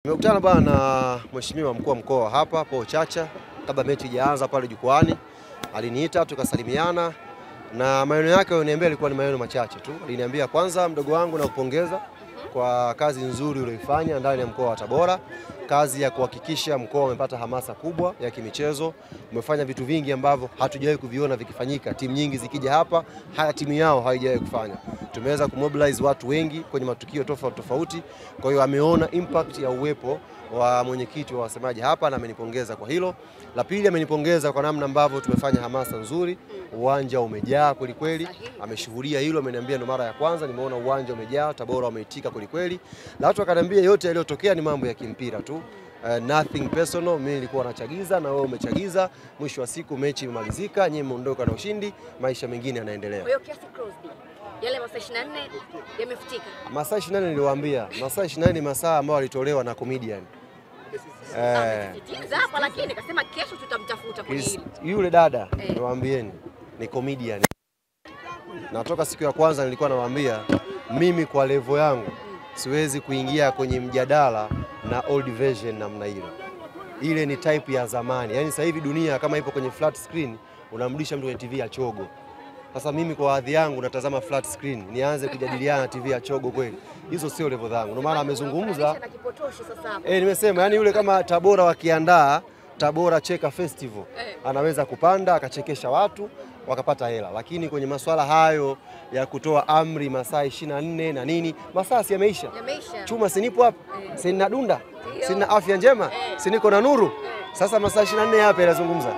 Nimekutana bwana na mheshimiwa mkuu wa mkoa hapa Paul Chacha kabla mechi ijaanza pale jukwani. Aliniita tukasalimiana na maneno yake aliniambia ilikuwa ni maneno machache tu. Aliniambia kwanza, mdogo wangu, na kupongeza kwa kazi nzuri uliyoifanya ndani ya mkoa wa Tabora. Kazi ya kuhakikisha mkoa umepata hamasa kubwa ya kimichezo. Umefanya vitu vingi ambavyo hatujawahi kuviona vikifanyika. Timu nyingi zikija hapa, haya timu yao haijawahi kufanya. Tumeweza kumobilize watu wengi kwenye matukio tofauti tofauti. Kwa hiyo ameona impact ya uwepo wa mwenyekiti wa wasemaji hapa na amenipongeza kwa hilo. La pili, amenipongeza kwa namna ambavyo tumefanya hamasa nzuri. Uwanja umejaa kweli kweli. Ameshuhudia hilo, ameniambia ndo mara ya kwanza nimeona uwanja umejaa, Tabora wameitika kweli kweli. Na watu wakaniambia yote yaliyotokea ni mambo ya kimpira tu. Nothing personal, mimi nilikuwa nachagiza na wewe umechagiza. Mwisho wa siku mechi imemalizika, nyinyi mmeondoka na ushindi, maisha mengine yanaendelea. Kwa hiyo kiasi Crosby, yale masaa 24 yamefutika. Masaa 24 niliwaambia, masaa 24 ni masaa ambayo alitolewa na comedian. Sitiza hapa lakini akasema kesho tutamtafuta kwenye hili. Yule dada, niwaambieni, ni comedian. Na toka siku ya kwanza nilikuwa nawaambia mimi kwa level yangu siwezi kuingia kwenye mjadala na old version namna ile. Ile ni type ya zamani. Yaani sasa hivi dunia kama ipo kwenye flat screen, unamrudisha mtu kwenye TV ya chogo. Sasa mimi kwa hadhi yangu natazama flat screen, nianze kujadiliana na TV ya chogo kweli? Hizo sio level zangu. Ndio maana amezungumza. Nimesema yani yule kama Tabora wakiandaa Tabora Cheka Festival, anaweza kupanda akachekesha watu wakapata hela, lakini kwenye masuala hayo ya kutoa amri masaa 24 na nini, masaa si yameisha. Chuma sinipo hapa, sina dunda, sina afya njema, siniko na nuru. Sasa masaa 24 hapa yanazungumza.